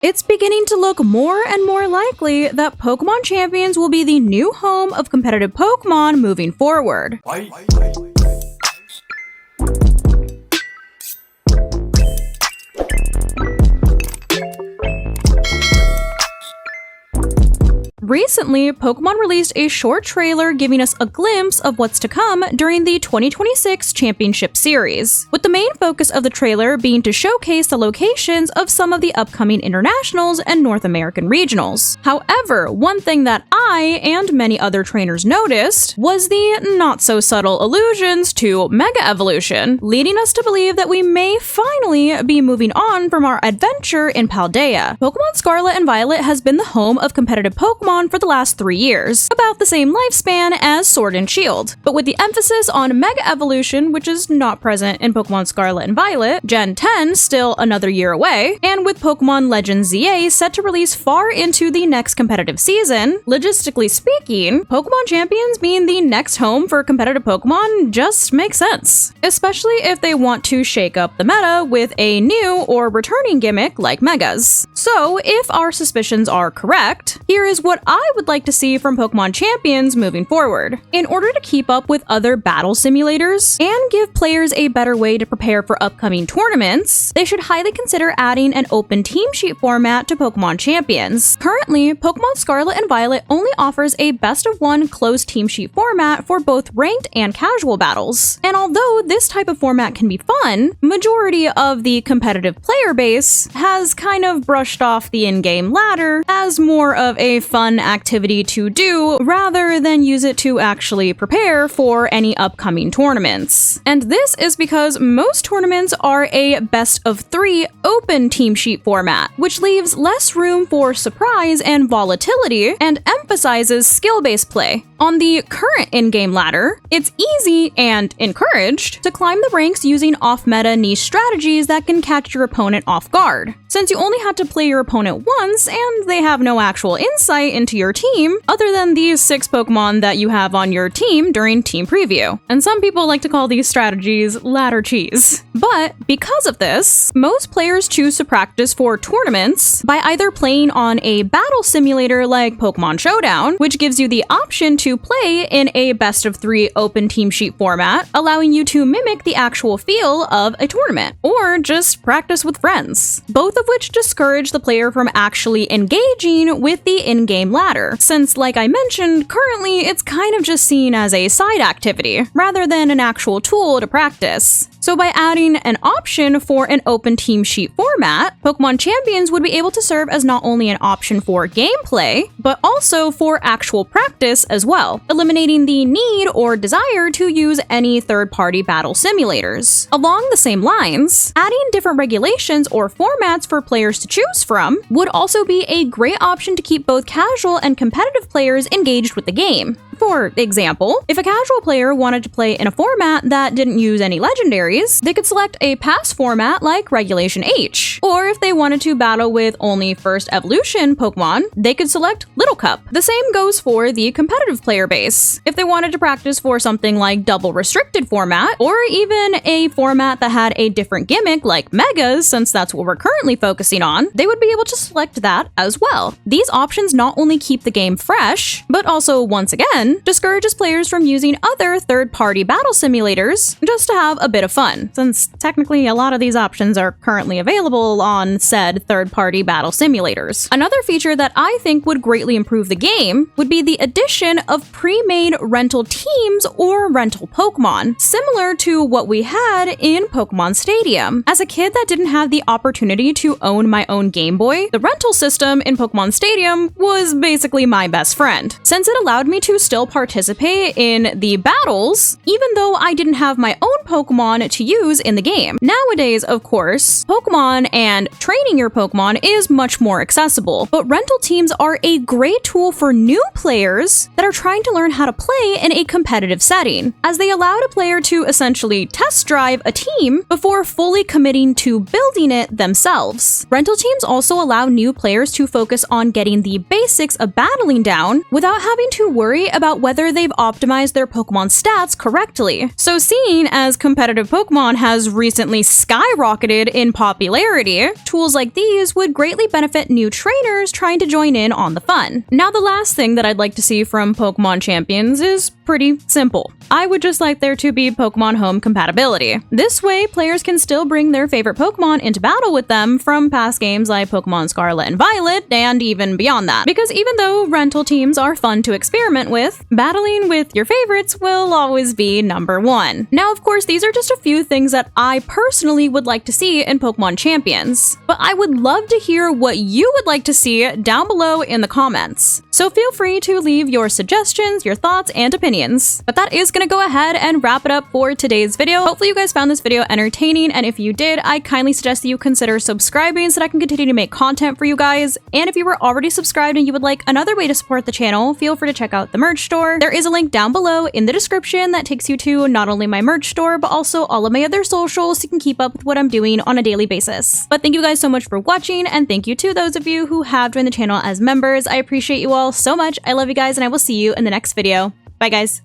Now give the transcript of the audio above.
It's beginning to look more and more likely that Pokemon Champions will be the new home of competitive Pokemon moving forward. Recently, Pokemon released a short trailer giving us a glimpse of what's to come during the 2026 Championship Series, with the main focus of the trailer being to showcase the locations of some of the upcoming internationals and North American regionals. However, one thing that I and many other trainers noticed was the not-so-subtle allusions to Mega Evolution, leading us to believe that we may finally be moving on from our adventure in Paldea. Pokemon Scarlet and Violet has been the home of competitive Pokemon for the last 3 years, about the same lifespan as Sword and Shield, but with the emphasis on Mega Evolution, which is not present in Pokemon Scarlet and Violet, Gen 10 still another year away, and with Pokemon Legends ZA set to release far into the next competitive season, logistically speaking, Pokemon Champions being the next home for competitive Pokemon just makes sense, especially if they want to shake up the meta with a new or returning gimmick like Megas. So, if our suspicions are correct, here is what I would like to see from Pokemon Champions moving forward. In order to keep up with other battle simulators and give players a better way to prepare for upcoming tournaments, they should highly consider adding an open team sheet format to Pokemon Champions. Currently, Pokemon Scarlet and Violet only offers a best-of-1 closed team sheet format for both ranked and casual battles. And although this type of format can be fun, majority of the competitive player base has kind of brushed off the in-game ladder as more of a fun activity to do rather than use it to actually prepare for any upcoming tournaments. And this is because most tournaments are a best-of-3 open team sheet format, which leaves less room for surprise and volatility and emphasizes skill-based play. On the current in-game ladder, it's easy and encouraged to climb the ranks using off-meta niche strategies that can catch your opponent off guard. Since you only have to play your opponent once and they have no actual insight into your team other than these 6 Pokemon that you have on your team during team preview. And some people like to call these strategies ladder cheese. But because of this, most players choose to practice for tournaments by either playing on a battle simulator like Pokemon Showdown, which gives you the option to play in a best-of-3 open team sheet format, allowing you to mimic the actual feel of a tournament, or just practice with friends, both of which discourage the player from actually engaging with the in-game ladder, since, like I mentioned, currently it's kind of just seen as a side activity, rather than an actual tool to practice. So by adding an option for an open team sheet format, Pokemon Champions would be able to serve as not only an option for gameplay, but also for actual practice as well, eliminating the need or desire to use any third-party battle simulators. Along the same lines, adding different regulations or formats for players to choose from would also be a great option to keep both casual and competitive players engaged with the game. For example, if a casual player wanted to play in a format that didn't use any legendaries, they could select a pass format like Regulation H. Or if they wanted to battle with only First Evolution Pokemon, they could select Little Cup. The same goes for the competitive player base. If they wanted to practice for something like Double Restricted format, or even a format that had a different gimmick like Megas, since that's what we're currently focusing on, they would be able to select that as well. These options not only keep the game fresh, but also, once again, discourages players from using other third-party battle simulators just to have a bit of fun, since technically a lot of these options are currently available on said third-party battle simulators. Another feature that I think would greatly improve the game would be the addition of pre-made rental teams or rental Pokemon, similar to what we had in Pokemon Stadium. As a kid that didn't have the opportunity to own my own Game Boy, the rental system in Pokemon Stadium was basically my best friend, since it allowed me to still participate in the battles, even though I didn't have my own Pokemon to use in the game. Nowadays, of course, Pokemon and training your Pokemon is much more accessible, but rental teams are a great tool for new players that are trying to learn how to play in a competitive setting, as they allow a player to essentially test drive a team before fully committing to building it themselves. Rental teams also allow new players to focus on getting the basics of battling down without having to worry about about whether they've optimized their Pokemon stats correctly. So seeing as competitive Pokemon has recently skyrocketed in popularity, tools like these would greatly benefit new trainers trying to join in on the fun. Now, the last thing that I'd like to see from Pokemon Champions is pretty simple. I would just like there to be Pokemon Home compatibility. This way, players can still bring their favorite Pokemon into battle with them from past games like Pokemon Scarlet and Violet, and even beyond that. Because even though rental teams are fun to experiment with, battling with your favorites will always be number one. Now, of course, these are just a few things that I personally would like to see in Pokemon Champions, but I would love to hear what you would like to see down below in the comments. So feel free to leave your suggestions, your thoughts, and opinions. But that is gonna go ahead and wrap it up for today's video. Hopefully you guys found this video entertaining, and if you did, I kindly suggest that you consider subscribing so that I can continue to make content for you guys. And if you were already subscribed and you would like another way to support the channel, feel free to check out the merch store. There is a link down below in the description that takes you to not only my merch store, but also all of my other socials so you can keep up with what I'm doing on a daily basis. But thank you guys so much for watching, and thank you to those of you who have joined the channel as members. I appreciate you all so much. I love you guys, and I will see you in the next video. Bye, guys.